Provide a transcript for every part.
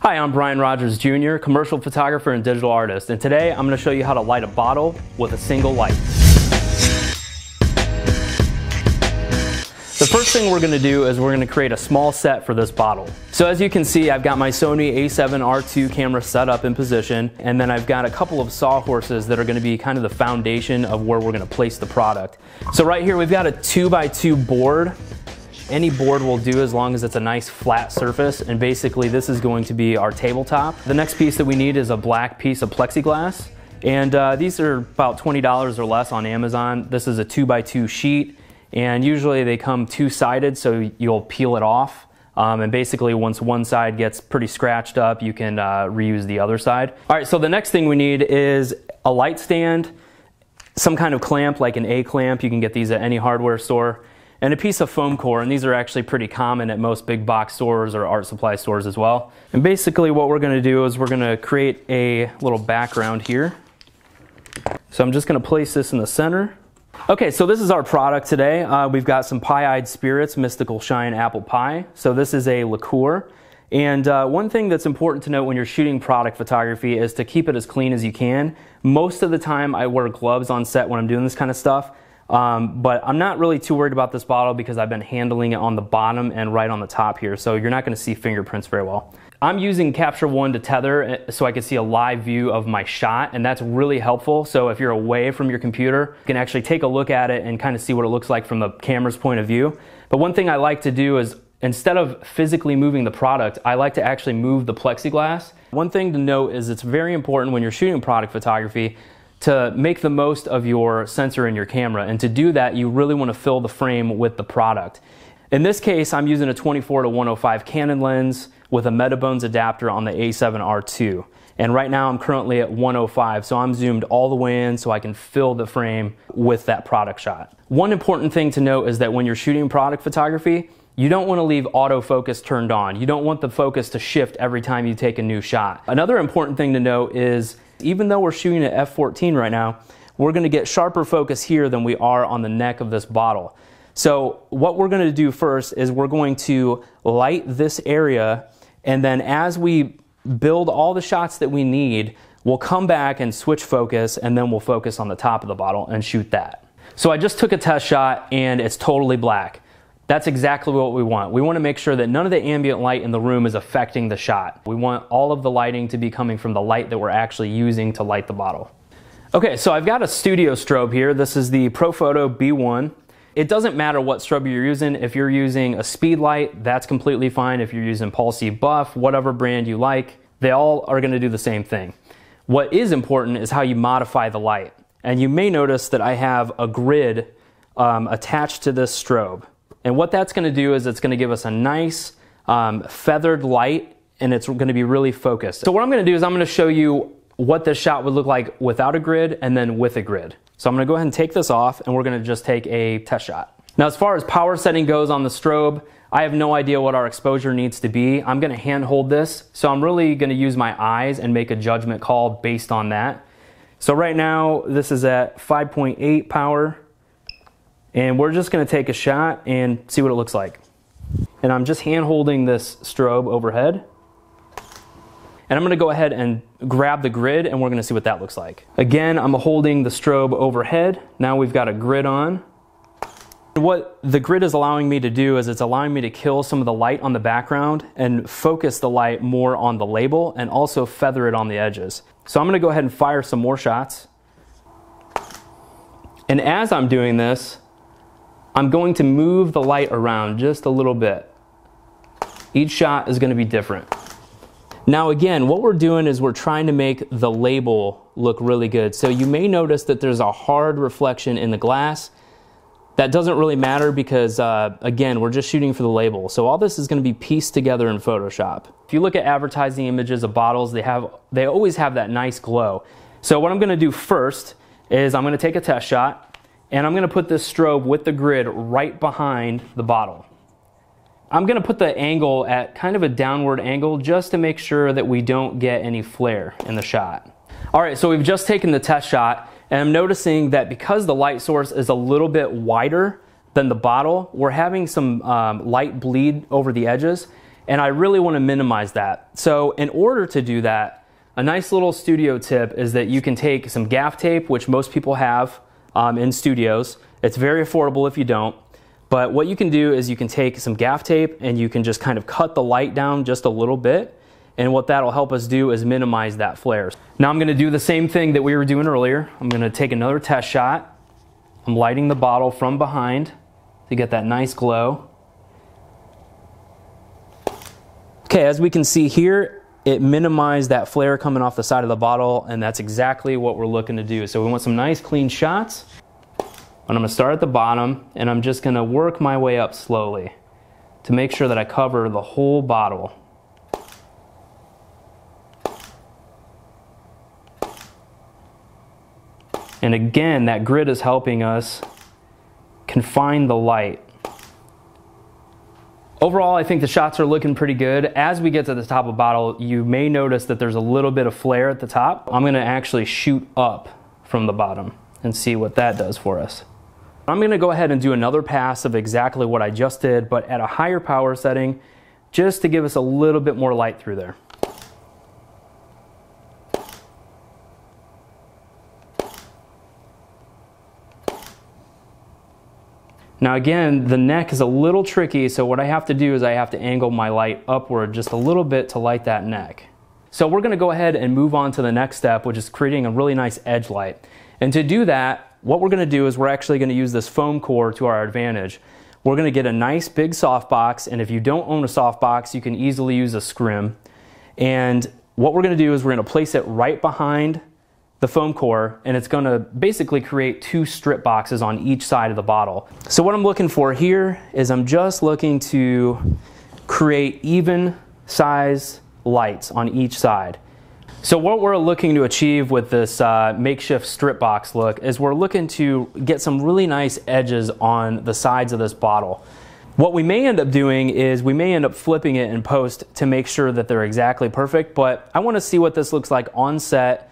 Hi, I'm Brian Rogers Jr., commercial photographer and digital artist, and today I'm going to show you how to light a bottle with a single light. The first thing we're going to do is we're going to create a small set for this bottle. So as you can see, I've got my Sony a7R II camera set up in position, and then I've got a couple of sawhorses that are going to be kind of the foundation of where we're going to place the product. So right here we've got a 2x2 board. Any board will do as long as it's a nice flat surface, and basically this is going to be our tabletop. The next piece that we need is a black piece of plexiglass, and these are about $20 or less on Amazon. This is a 2x2 sheet, and usually they come two-sided, so you'll peel it off, and basically once one side gets pretty scratched up, you can reuse the other side. All right, so the next thing we need is a light stand, some kind of clamp like an A-clamp. You can get these at any hardware store, and a piece of foam core, and these are actually pretty common at most big box stores or art supply stores as well. And basically what we're going to do is we're going to create a little background here. So I'm just going to place this in the center. Okay, so this is our product today. We've got some Pie-Eyed Spirits Mystical Shine Apple Pie. So this is a liqueur. And one thing that's important to note when you're shooting product photography is to keep it as clean as you can. Most of the time I wear gloves on set when I'm doing this kind of stuff. But I'm not really too worried about this bottle because I've been handling it on the bottom and right on the top here, so you're not going to see fingerprints very well. I'm using Capture One to tether so I can see a live view of my shot, and that's really helpful. So if you're away from your computer, you can actually take a look at it and kind of see what it looks like from the camera's point of view. But one thing I like to do is, instead of physically moving the product, I like to actually move the plexiglass. One thing to note is it's very important when you're shooting product photography to make the most of your sensor in your camera, and to do that you really want to fill the frame with the product. In this case I'm using a 24-105 Canon lens with a Metabones adapter on the a7R II, and right now I'm currently at 105, so I'm zoomed all the way in so I can fill the frame with that product shot. One important thing to note is that when you're shooting product photography, you don't want to leave autofocus turned on. You don't want the focus to shift every time you take a new shot. Another important thing to note is, even though we're shooting at f14 right now, we're going to get sharper focus here than we are on the neck of this bottle. So what we're going to do first is we're going to light this area, and then as we build all the shots that we need, we'll come back and switch focus, and then we'll focus on the top of the bottle and shoot that. So I just took a test shot and it's totally black. That's exactly what we want. We want to make sure that none of the ambient light in the room is affecting the shot. We want all of the lighting to be coming from the light that we're actually using to light the bottle. Okay, so I've got a studio strobe here. This is the Photo B1. It doesn't matter what strobe you're using. If you're using a speed light, that's completely fine. If you're using Pulsey Buff, whatever brand you like, they all are going to do the same thing. What is important is how you modify the light. And you may notice that I have a grid attached to this strobe. And what that's going to do is it's going to give us a nice feathered light, and it's going to be really focused. So what I'm going to do is I'm going to show you what this shot would look like without a grid and then with a grid. So I'm going to go ahead and take this off, and we're going to just take a test shot. Now as far as power setting goes on the strobe, I have no idea what our exposure needs to be. I'm going to hand hold this, so I'm really going to use my eyes and make a judgment call based on that. So right now this is at 5.8 power. And we're just going to take a shot and see what it looks like. And I'm just hand holding this strobe overhead. And I'm going to go ahead and grab the grid, and we're going to see what that looks like. Again, I'm holding the strobe overhead. Now we've got a grid on. What the grid is allowing me to do is it's allowing me to kill some of the light on the background and focus the light more on the label, and also feather it on the edges. So I'm going to go ahead and fire some more shots. And as I'm doing this, I'm going to move the light around just a little bit. Each shot is going to be different. Now again, what we're doing is we're trying to make the label look really good. So you may notice that there's a hard reflection in the glass. That doesn't really matter because, again, we're just shooting for the label. So all this is going to be pieced together in Photoshop. If you look at advertising images of bottles, they always have that nice glow. So what I'm going to do first is I'm going to take a test shot, and I'm going to put this strobe with the grid right behind the bottle. I'm going to put the angle at kind of a downward angle just to make sure that we don't get any flare in the shot. Alright, so we've just taken the test shot, and I'm noticing that because the light source is a little bit wider than the bottle, we're having some light bleed over the edges. and I really want to minimize that. So in order to do that, a nice little studio tip is that you can take some gaff tape, which most people have in studios. It's very affordable if you don't. But what you can do is you can take some gaff tape and you can just kind of cut the light down just a little bit. And what that'll help us do is minimize that flare. Now I'm going to do the same thing that we were doing earlier. I'm going to take another test shot. I'm lighting the bottle from behind to get that nice glow. Okay, as we can see here, it minimized that flare coming off the side of the bottle, and that's exactly what we're looking to do. So we want some nice clean shots. And I'm going to start at the bottom, and I'm just going to work my way up slowly to make sure that I cover the whole bottle. And again, that grid is helping us confine the light. Overall, I think the shots are looking pretty good. As we get to the top of the bottle, you may notice that there's a little bit of flare at the top. I'm going to actually shoot up from the bottom and see what that does for us. I'm going to go ahead and do another pass of exactly what I just did, but at a higher power setting, just to give us a little bit more light through there. Now again, the neck is a little tricky, so what I have to do is I have to angle my light upward just a little bit to light that neck. So we're going to go ahead and move on to the next step, which is creating a really nice edge light. And to do that, what we're going to do is we're actually going to use this foam core to our advantage. We're going to get a nice big softbox, and if you don't own a softbox, you can easily use a scrim. And what we're going to do is we're going to place it right behind the foam core, and it's going to basically create two strip boxes on each side of the bottle. So what I'm looking for here is I'm just looking to create even size lights on each side. So what we're looking to achieve with this makeshift strip box look is we're looking to get some really nice edges on the sides of this bottle. What we may end up doing is we may end up flipping it in post to make sure that they're exactly perfect, but I want to see what this looks like on set,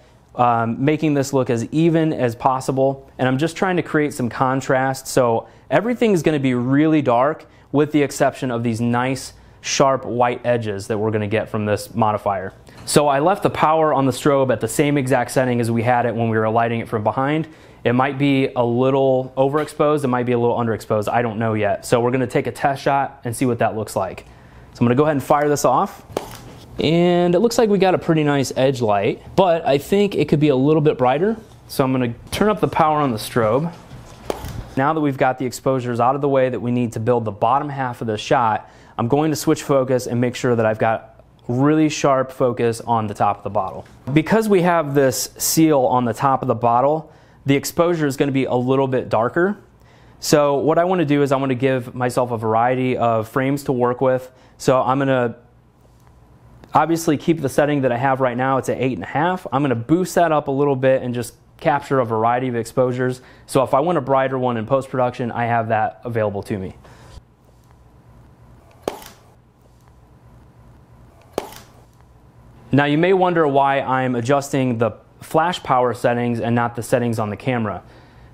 making this look as even as possible, and I'm just trying to create some contrast. So everything is going to be really dark with the exception of these nice sharp white edges that we're going to get from this modifier. So I left the power on the strobe at the same exact setting as we had it when we were lighting it from behind. It might be a little overexposed, it might be a little underexposed, I don't know yet. So we're going to take a test shot and see what that looks like. So I'm going to go ahead and fire this off. And it looks like we got a pretty nice edge light, but I think it could be a little bit brighter. So I'm going to turn up the power on the strobe. Now that we've got the exposures out of the way that we need to build the bottom half of the shot, I'm going to switch focus and make sure that I've got really sharp focus on the top of the bottle. Because we have this seal on the top of the bottle, the exposure is going to be a little bit darker. So what I want to do is I want to give myself a variety of frames to work with. So I'm going to obviously keep the setting that I have right now. It's at 8.5. I'm going to boost that up a little bit and just capture a variety of exposures. So if I want a brighter one in post-production, I have that available to me. Now you may wonder why I'm adjusting the flash power settings and not the settings on the camera.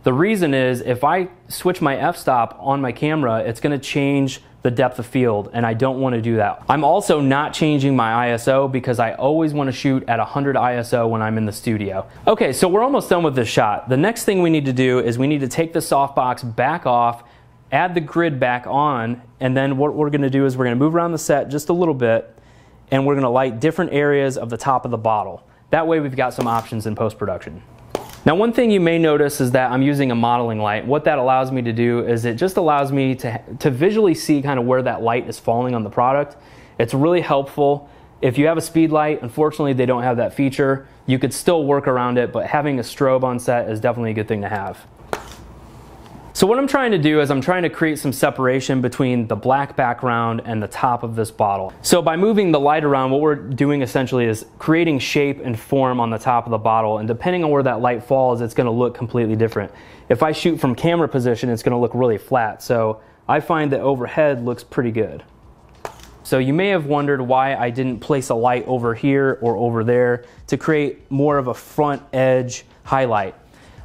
The reason is if I switch my f-stop on my camera, it's going to change the depth of field, and I don't want to do that. I'm also not changing my ISO because I always want to shoot at 100 ISO when I'm in the studio. Okay, so we're almost done with this shot. The next thing we need to do is we need to take the softbox back off, add the grid back on, and then what we're going to do is we're going to move around the set just a little bit, and we're going to light different areas of the top of the bottle. That way we've got some options in post-production. Now one thing you may notice is that I'm using a modeling light. What that allows me to do is it just allows me to visually see kind of where that light is falling on the product. It's really helpful. If you have a speed light, unfortunately they don't have that feature. You could still work around it, but having a strobe on set is definitely a good thing to have. So what I'm trying to do is I'm trying to create some separation between the black background and the top of this bottle. So by moving the light around, what we're doing essentially is creating shape and form on the top of the bottle, and depending on where that light falls, it's going to look completely different. If I shoot from camera position, it's going to look really flat, so I find that overhead looks pretty good. So you may have wondered why I didn't place a light over here or over there to create more of a front edge highlight.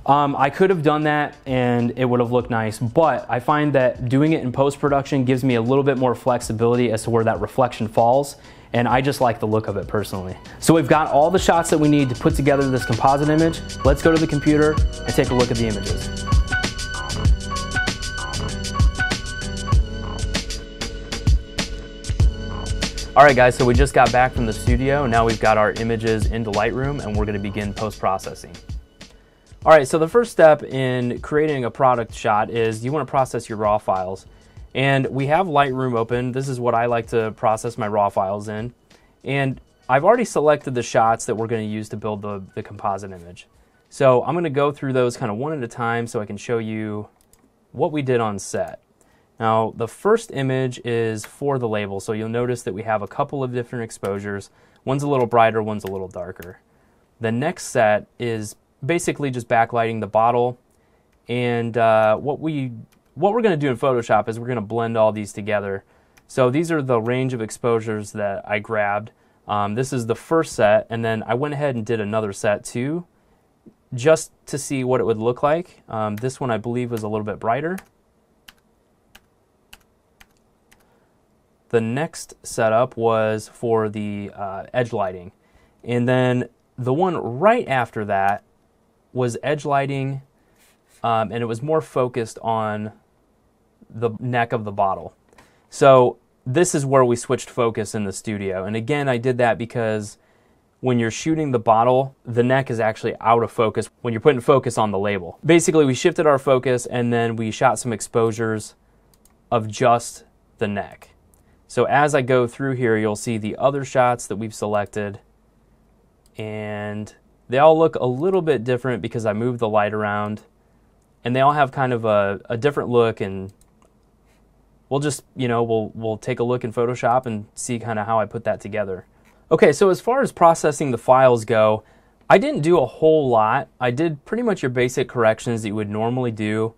I could have done that and it would have looked nice, but I find that doing it in post-production gives me a little bit more flexibility as to where that reflection falls, and I just like the look of it personally. So we've got all the shots that we need to put together this composite image. Let's go to the computer and take a look at the images. All right guys, so we just got back from the studio. Now we've got our images into Lightroom and we're gonna begin post-processing. All right, so the first step in creating a product shot is you want to process your raw files. And we have Lightroom open. This is what I like to process my raw files in. And I've already selected the shots that we're going to use to build the composite image. So I'm going to go through those kind of one at a time so I can show you what we did on set. Now, the first image is for the label. So you'll notice that we have a couple of different exposures. One's a little brighter, one's a little darker. The next set is basically just backlighting the bottle, and what we're going to do in Photoshop is we're going to blend all these together. So these are the range of exposures that I grabbed. This is the first set, and then I went ahead and did another set too, just to see what it would look like. This one I believe was a little bit brighter. The next setup was for the edge lighting, and then the one right after that was edge lighting, and it was more focused on the neck of the bottle. So this is where we switched focus in the studio. And again, I did that because when you're shooting the bottle, the neck is actually out of focus when you're putting focus on the label. Basically, we shifted our focus and then we shot some exposures of just the neck. So as I go through here, you'll see the other shots that we've selected, and they all look a little bit different because I moved the light around, and they all have kind of a different look, and we'll just, we'll take a look in Photoshop and see kind of how I put that together. Okay, so as far as processing the files go, I didn't do a whole lot. I did pretty much your basic corrections that you would normally do.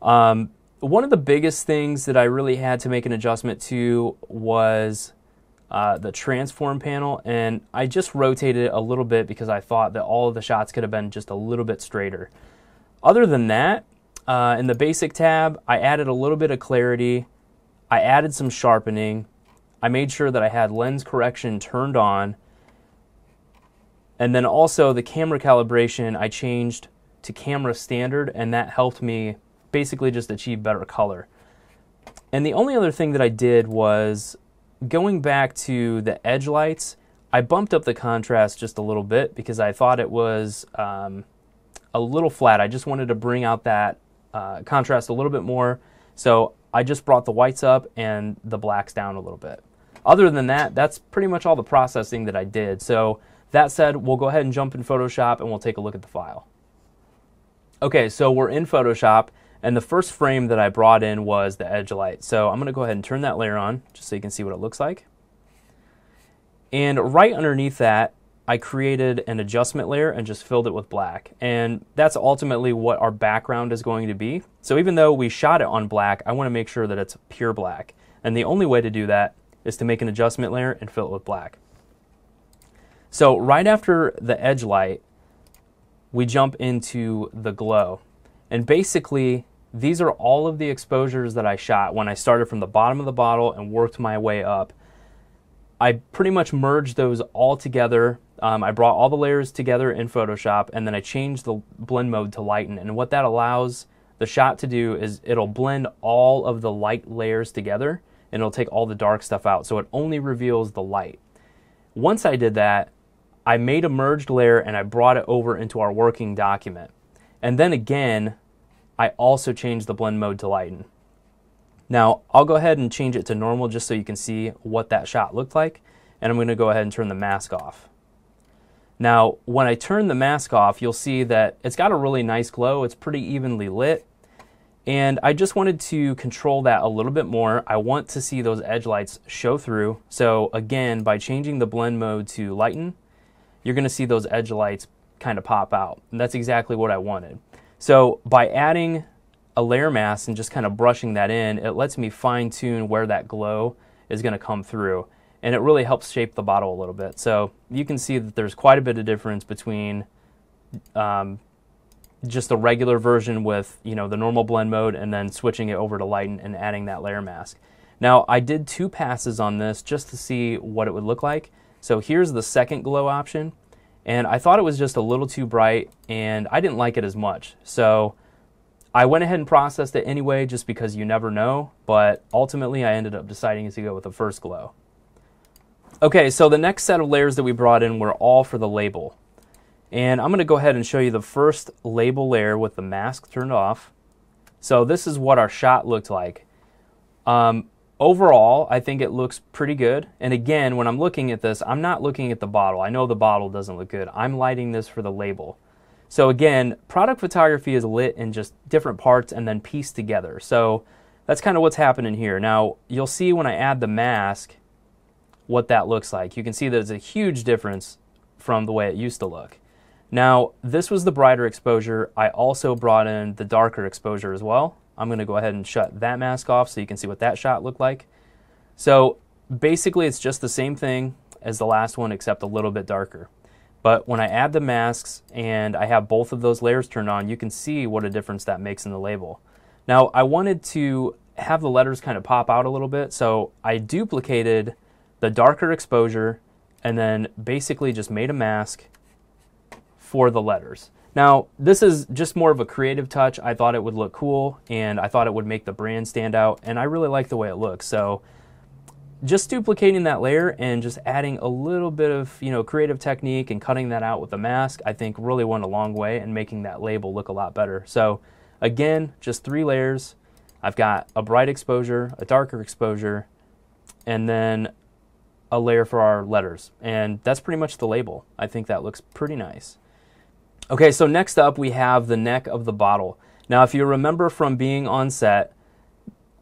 One of the biggest things that I really had to make an adjustment to was the transform panel, and I just rotated it a little bit because I thought that all of the shots could have been just a little bit straighter. Other than that, in the basic tab, I added a little bit of clarity, I added some sharpening, I made sure that I had lens correction turned on, and then also the camera calibration I changed to camera standard, and that helped me basically just achieve better color. And the only other thing that I did was, going back to the edge lights, I bumped up the contrast just a little bit because I thought it was a little flat. I just wanted to bring out that contrast a little bit more. So I just brought the whites up and the blacks down a little bit. Other than that, that's pretty much all the processing that I did. So that said, we'll go ahead and jump in Photoshop and we'll take a look at the file. Okay, so we're in Photoshop, and the first frame that I brought in was the edge light. So I'm going to go ahead and turn that layer on just so you can see what it looks like. And right underneath that, I created an adjustment layer and just filled it with black. And that's ultimately what our background is going to be. So even though we shot it on black, I want to make sure that it's pure black. And the only way to do that is to make an adjustment layer and fill it with black. So right after the edge light, we jump into the glow. And basically, these are all of the exposures that I shot when I started from the bottom of the bottle and worked my way up. I pretty much merged those all together. I brought all the layers together in Photoshop, and then I changed the blend mode to lighten. And what that allows the shot to do is it'll blend all of the light layers together, and it'll take all the dark stuff out. So it only reveals the light. Once I did that, I made a merged layer and I brought it over into our working document. And then again, I also changed the blend mode to lighten. Now, I'll go ahead and change it to normal just so you can see what that shot looked like. And I'm going to go ahead and turn the mask off. Now, when I turn the mask off, you'll see that it's got a really nice glow. It's pretty evenly lit. And I just wanted to control that a little bit more. I want to see those edge lights show through. So again, by changing the blend mode to lighten, you're going to see those edge lights kind of pop out. And that's exactly what I wanted. So by adding a layer mask and just kind of brushing that in, it lets me fine tune where that glow is going to come through. And it really helps shape the bottle a little bit. So you can see that there's quite a bit of difference between just a regular version with, you know, the normal blend mode and then switching it over to lighten and adding that layer mask. Now, I did 2 passes on this just to see what it would look like. So here's the second glow option, and I thought it was just a little too bright and I didn't like it as much. So I went ahead and processed it anyway just because you never know, but ultimately I ended up deciding to go with the first glow. Okay, so the next set of layers that we brought in were all for the label. And I'm going to go ahead and show you the first label layer with the mask turned off. So this is what our shot looked like. Overall, I think it looks pretty good. And again, when I'm looking at this, I'm not looking at the bottle. I know the bottle doesn't look good. I'm lighting this for the label. So again, product photography is lit in just different parts and then pieced together. So that's kind of what's happening here. Now, you'll see when I add the mask what that looks like. You can see that it's a huge difference from the way it used to look. Now, this was the brighter exposure. I also brought in the darker exposure as well. I'm going to go ahead and shut that mask off so you can see what that shot looked like. So basically it's just the same thing as the last one except a little bit darker. But when I add the masks and I have both of those layers turned on, you can see what a difference that makes in the label. Now, I wanted to have the letters kind of pop out a little bit, so I duplicated the darker exposure and then basically just made a mask for the letters. Now, this is just more of a creative touch. I thought it would look cool and I thought it would make the brand stand out, and I really like the way it looks. So just duplicating that layer and just adding a little bit of, you know, creative technique and cutting that out with the mask, I think really went a long way in making that label look a lot better. So again, just 3 layers. I've got a bright exposure, a darker exposure, and then a layer for our letters. And that's pretty much the label. I think that looks pretty nice. Okay, so next up we have the neck of the bottle. Now, if you remember from being on set,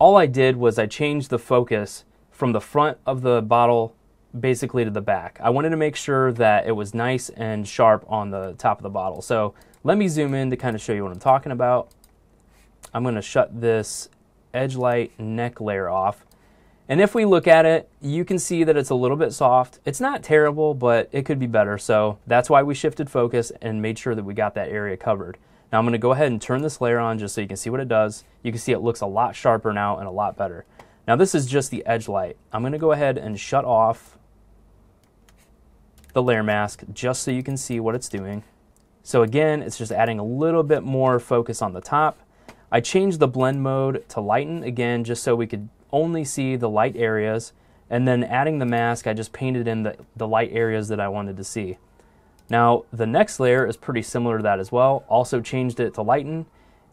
all I did was I changed the focus from the front of the bottle basically to the back. I wanted to make sure that it was nice and sharp on the top of the bottle. So let me zoom in to kind of show you what I'm talking about. I'm going to shut this edge light neck layer off. And if we look at it, you can see that it's a little bit soft. It's not terrible, but it could be better. So that's why we shifted focus and made sure that we got that area covered. Now I'm going to go ahead and turn this layer on just so you can see what it does. You can see it looks a lot sharper now and a lot better. Now this is just the edge light. I'm going to go ahead and shut off the layer mask just so you can see what it's doing. So again, it's just adding a little bit more focus on the top. I changed the blend mode to lighten again just so we could only see the light areas, and then adding the mask, I just painted in the light areas that I wanted to see. Now the next layer is pretty similar to that as well. Also changed it to lighten,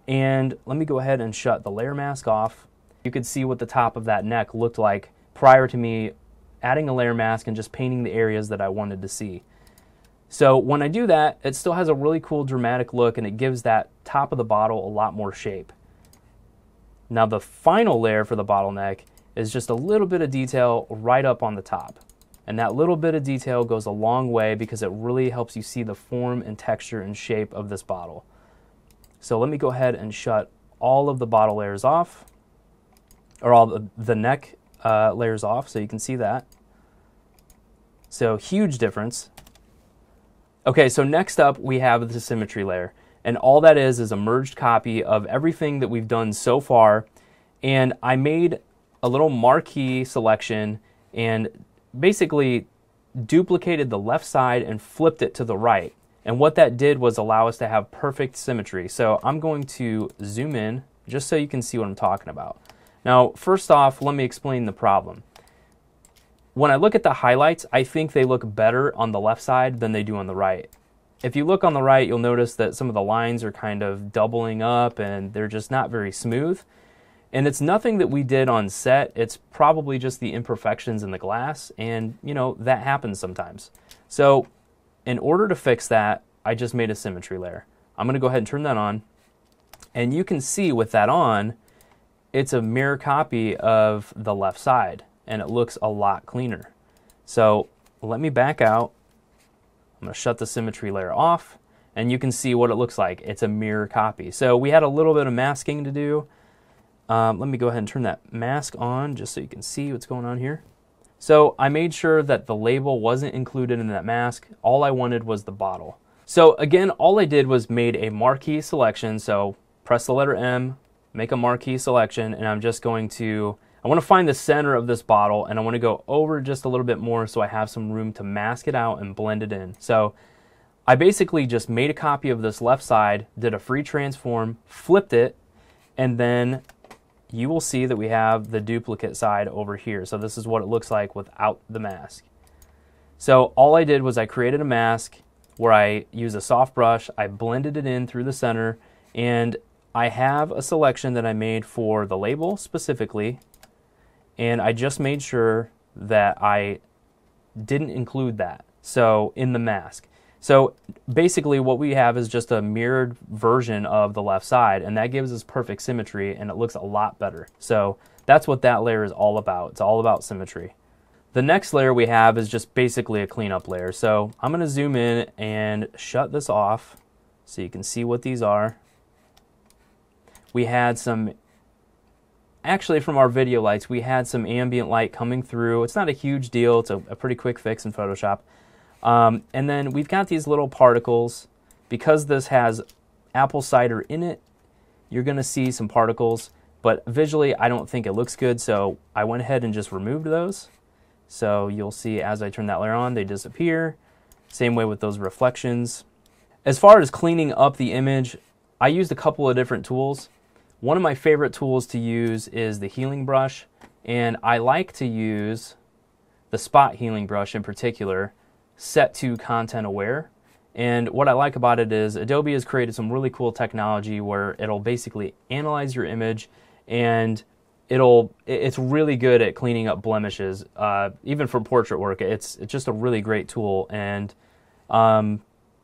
and let me go ahead and shut the layer mask off. You could see what the top of that neck looked like prior to me adding a layer mask and just painting the areas that I wanted to see. So when I do that, it still has a really cool dramatic look and it gives that top of the bottle a lot more shape. Now the final layer for the bottleneck is just a little bit of detail right up on the top. And that little bit of detail goes a long way because it really helps you see the form and texture and shape of this bottle. So let me go ahead and shut all of the bottle layers off, or all the neck layers off so you can see that. So huge difference. Okay, so next up we have the symmetry layer. And all that is a merged copy of everything that we've done so far. And I made a little marquee selection and basically duplicated the left side and flipped it to the right. And what that did was allow us to have perfect symmetry. So I'm going to zoom in just so you can see what I'm talking about. Now, first off, let me explain the problem. When I look at the highlights, I think they look better on the left side than they do on the right. If you look on the right, you'll notice that some of the lines are kind of doubling up and they're just not very smooth. And it's nothing that we did on set. It's probably just the imperfections in the glass, and you know, that happens sometimes. So in order to fix that, I just made a symmetry layer. I'm going to go ahead and turn that on. And you can see with that on, it's a mirror copy of the left side and it looks a lot cleaner. So let me back out. I'm going to shut the symmetry layer off and you can see what it looks like. It's a mirror copy. So we had a little bit of masking to do. Let me go ahead and turn that mask on just so you can see what's going on here. So I made sure that the label wasn't included in that mask. All I wanted was the bottle. So again, all I did was made a marquee selection. So press the letter M, make a marquee selection, and I'm just going to, I want to find the center of this bottle, and I want to go over just a little bit more so I have some room to mask it out and blend it in. So I basically just made a copy of this left side, did a free transform, flipped it, and then you will see that we have the duplicate side over here. So this is what it looks like without the mask. So all I did was I created a mask where I used a soft brush, I blended it in through the center, and I have a selection that I made for the label specifically, and I just made sure that I didn't include that so in the mask. So basically what we have is just a mirrored version of the left side, and that gives us perfect symmetry, and it looks a lot better. So that's what that layer is all about. It's all about symmetry. The next layer we have is just basically a cleanup layer. So I'm going to zoom in and shut this off so you can see what these are. We had some, actually from our video lights, we had some ambient light coming through. It's not a huge deal. It's a pretty quick fix in Photoshop. And then we've got these little particles. Because this has apple cider in it, you're going to see some particles. But visually, I don't think it looks good, so I went ahead and just removed those. So you'll see as I turn that layer on, they disappear. Same way with those reflections. As far as cleaning up the image, I used a couple of different tools. One of my favorite tools to use is the healing brush, and I like to use the spot healing brush in particular, set to content aware. And what I like about it is Adobe has created some really cool technology where it'll basically analyze your image, and it's really good at cleaning up blemishes. Even for portrait work, it's just a really great tool, and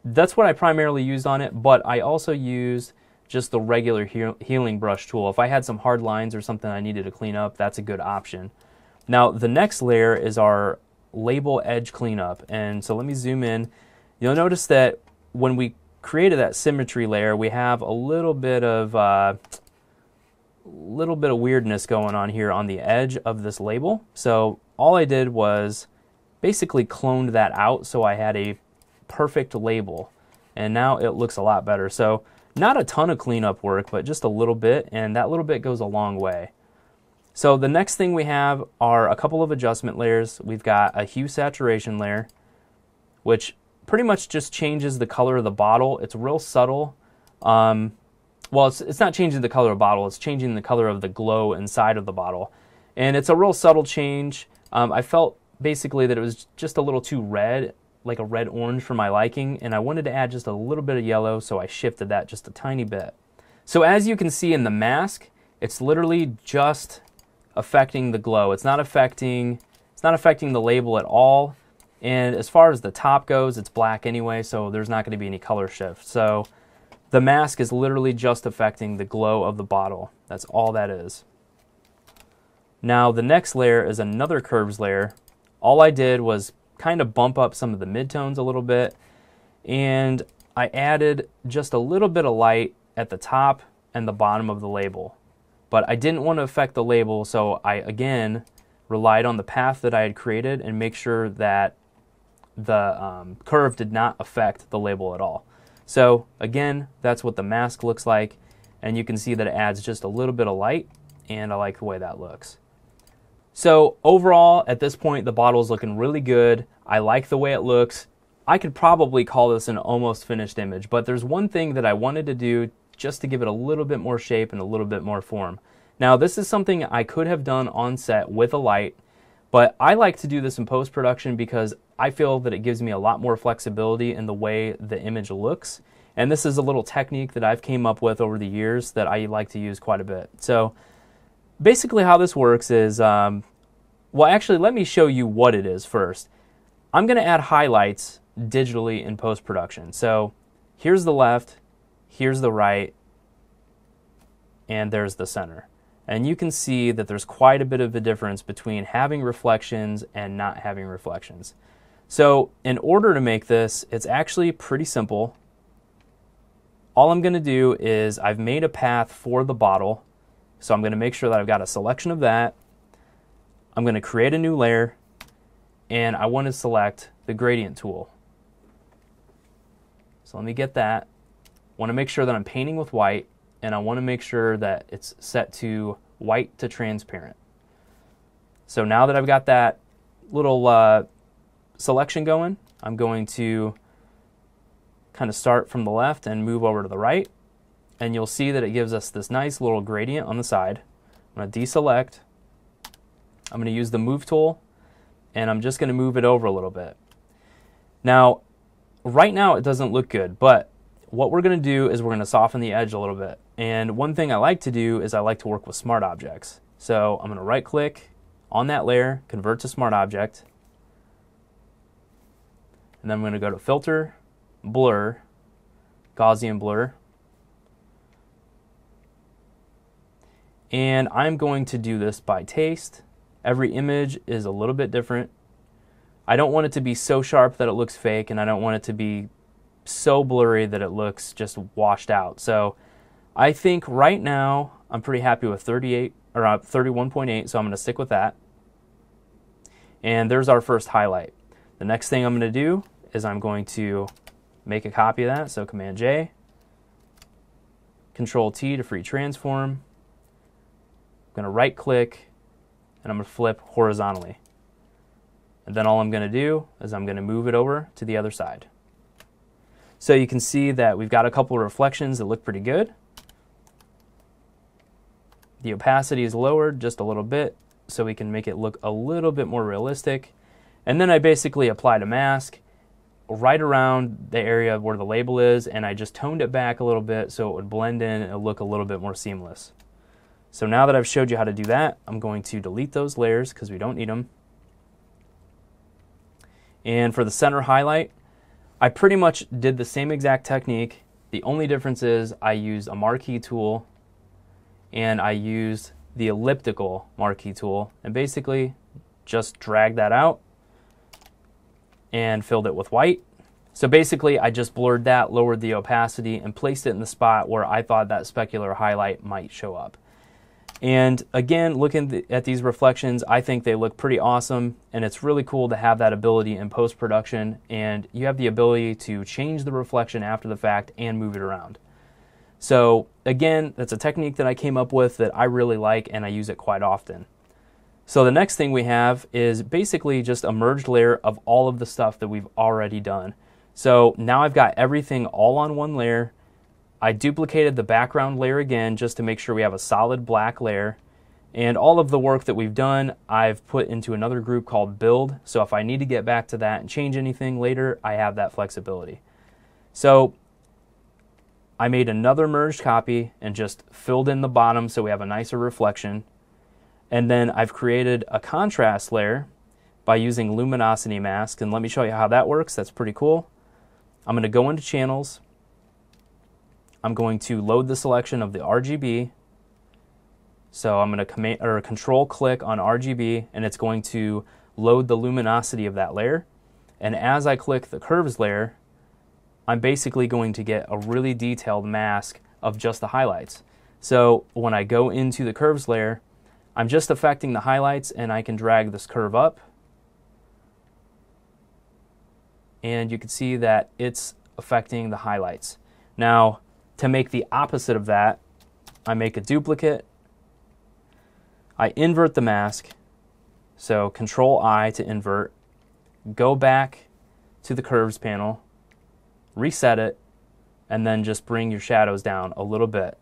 that's what I primarily used on it, but I also used just the regular healing brush tool. If I had some hard lines or something I needed to clean up, that's a good option. Now the next layer is our label edge cleanup, and so let me zoom in. You'll notice that when we created that symmetry layer, we have a little bit of weirdness going on here on the edge of this label. So all I did was basically cloned that out so I had a perfect label, and now it looks a lot better. So not a ton of cleanup work, but just a little bit, and that little bit goes a long way. So the next thing we have are a couple of adjustment layers. We've got a hue saturation layer, which pretty much just changes the color of the bottle. It's real subtle. Well, it's not changing the color of the bottle, it's changing the color of the glow inside of the bottle. And it's a real subtle change. I felt basically that it was just a little too red, like a red-orange for my liking, and I wanted to add just a little bit of yellow, so I shifted that just a tiny bit. So as you can see in the mask, it's literally just affecting the glow. It's not affecting the label at all. And as far as the top goes, it's black anyway, so there's not going to be any color shift. So the mask is literally just affecting the glow of the bottle. That's all that is. Now the next layer is another curves layer. All I did was kind of bump up some of the midtones a little bit, and I added just a little bit of light at the top and the bottom of the label. But I didn't want to affect the label, so I again relied on the path that I had created and make sure that the curve did not affect the label at all. So again, that's what the mask looks like, and you can see that it adds just a little bit of light, and I like the way that looks. So overall, at this point, the bottle is looking really good. I like the way it looks. I could probably call this an almost finished image, but there's one thing that I wanted to do just to give it a little bit more shape and a little bit more form. Now, this is something I could have done on set with a light, but I like to do this in post-production because I feel that it gives me a lot more flexibility in the way the image looks. And this is a little technique that I've came up with over the years that I like to use quite a bit. So basically how this works is, well, actually, let me show you what it is first. I'm going to add highlights digitally in post-production. So here's the left, here's the right, and there's the center. And you can see that there's quite a bit of a difference between having reflections and not having reflections. So in order to make this, it's actually pretty simple. All I'm going to do is I've made a path for the bottle. So I'm going to make sure that I've got a selection of that. I'm going to create a new layer, and I want to select the gradient tool. So let me get that. Want to make sure that I'm painting with white, and I want to make sure that it's set to white to transparent. So now that I've got that little selection going, I'm going to kind of start from the left and move over to the right, and you'll see that it gives us this nice little gradient on the side. I'm going to deselect. I'm going to use the move tool, and I'm just going to move it over a little bit. Now, right now it doesn't look good, but what we're going to do is we're going to soften the edge a little bit. And one thing I like to do is I like to work with smart objects. So I'm going to right click on that layer, convert to smart object, and then I'm going to go to filter, blur, Gaussian blur, and I'm going to do this by taste. Every image is a little bit different. I don't want it to be so sharp that it looks fake, and I don't want it to be so blurry that it looks just washed out. So I think right now I'm pretty happy with 38 or 31.8, so I'm going to stick with that. And there's our first highlight. The next thing I'm going to do is I'm going to make a copy of that. So Command J, Control T to free transform. I'm going to right click, and I'm going to flip horizontally. And then all I'm going to do is I'm going to move it over to the other side. So you can see that we've got a couple of reflections that look pretty good. The opacity is lowered just a little bit so we can make it look a little bit more realistic. And then I basically applied a mask right around the area where the label is, and I just toned it back a little bit so it would blend in and look a little bit more seamless. So now that I've showed you how to do that, I'm going to delete those layers because we don't need them. And for the center highlight, I pretty much did the same exact technique. The only difference is I used a marquee tool and I used the elliptical marquee tool, and basically just dragged that out and filled it with white. So basically I just blurred that, lowered the opacity, and placed it in the spot where I thought that specular highlight might show up. And again, looking at these reflections, I think they look pretty awesome, and it's really cool to have that ability in post-production, and you have the ability to change the reflection after the fact and move it around. So again, that's a technique that I came up with that I really like, and I use it quite often. So the next thing we have is basically just a merged layer of all of the stuff that we've already done. So now I've got everything all on one layer. I duplicated the background layer again just to make sure we have a solid black layer. And all of the work that we've done, I've put into another group called Build. So if I need to get back to that and change anything later, I have that flexibility. So I made another merged copy and just filled in the bottom so we have a nicer reflection. And then I've created a contrast layer by using luminosity mask. And let me show you how that works. That's pretty cool. I'm going to go into channels. I'm going to load the selection of the RGB. So I'm going to control click on RGB, and it's going to load the luminosity of that layer. And as I click the curves layer, I'm basically going to get a really detailed mask of just the highlights. So when I go into the curves layer, I'm just affecting the highlights, and I can drag this curve up. And you can see that it's affecting the highlights. Now, to make the opposite of that, I make a duplicate. I invert the mask. So Control I to invert. Go back to the curves panel, reset it, and then just bring your shadows down a little bit.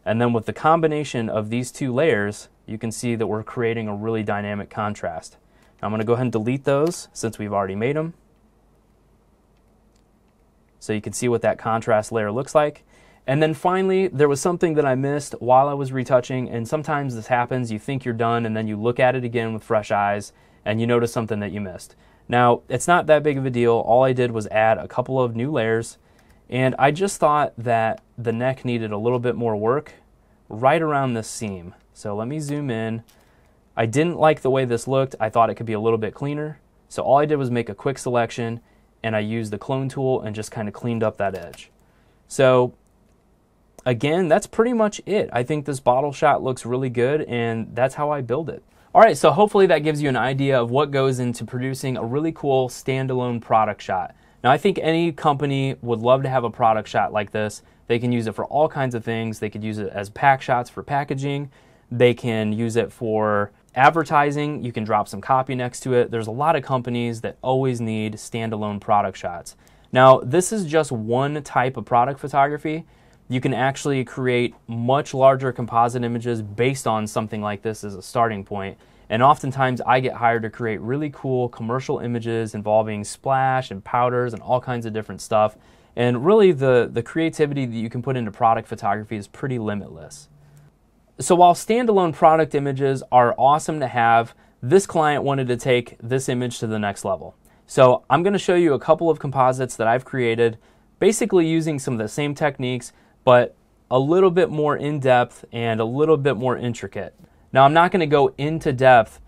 And then with the combination of these two layers, you can see that we're creating a really dynamic contrast. Now I'm going to go ahead and delete those since we've already made them. So you can see what that contrast layer looks like. And then finally, there was something that I missed while I was retouching, and sometimes this happens. You think you're done, and then you look at it again with fresh eyes, and you notice something that you missed. Now, it's not that big of a deal. All I did was add a couple of new layers, and I just thought that the neck needed a little bit more work right around this seam. So let me zoom in. I didn't like the way this looked. I thought it could be a little bit cleaner. So all I did was make a quick selection, and I used the clone tool and just kind of cleaned up that edge. So again, that's pretty much it. I think this bottle shot looks really good, and that's how I build it. All right, so hopefully that gives you an idea of what goes into producing a really cool standalone product shot. Now, I think any company would love to have a product shot like this. They can use it for all kinds of things. They could use it as pack shots for packaging. They can use it for advertising. You can drop some copy next to it. There's a lot of companies that always need standalone product shots. Now, this is just one type of product photography. You can actually create much larger composite images based on something like this as a starting point. And oftentimes I get hired to create really cool commercial images involving splash and powders and all kinds of different stuff. And really the creativity that you can put into product photography is pretty limitless. So while standalone product images are awesome to have, this client wanted to take this image to the next level. So I'm going to show you a couple of composites that I've created, basically using some of the same techniques, but a little bit more in depth and a little bit more intricate. Now, I'm not going to go into depth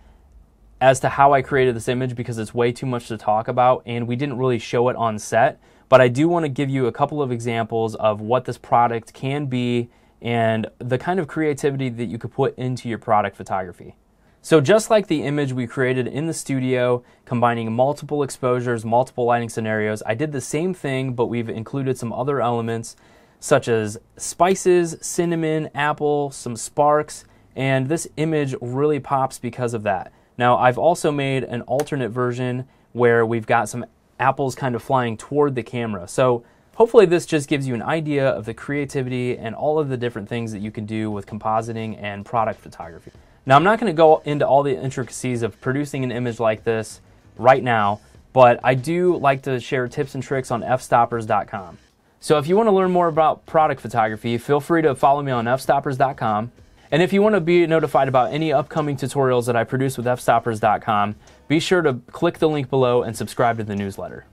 as to how I created this image because it's way too much to talk about and we didn't really show it on set, but I do want to give you a couple of examples of what this product can be and the kind of creativity that you could put into your product photography. So just like the image we created in the studio, combining multiple exposures, multiple lighting scenarios, I did the same thing, but we've included some other elements such as spices, cinnamon, apple, some sparks, and this image really pops because of that. Now, I've also made an alternate version where we've got some apples kind of flying toward the camera. So hopefully this just gives you an idea of the creativity and all of the different things that you can do with compositing and product photography. Now, I'm not going to go into all the intricacies of producing an image like this right now, but I do like to share tips and tricks on fstoppers.com. So if you want to learn more about product photography, feel free to follow me on fstoppers.com. And if you want to be notified about any upcoming tutorials that I produce with fstoppers.com, be sure to click the link below and subscribe to the newsletter.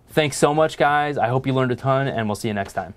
Thanks so much, guys. I hope you learned a ton, and we'll see you next time.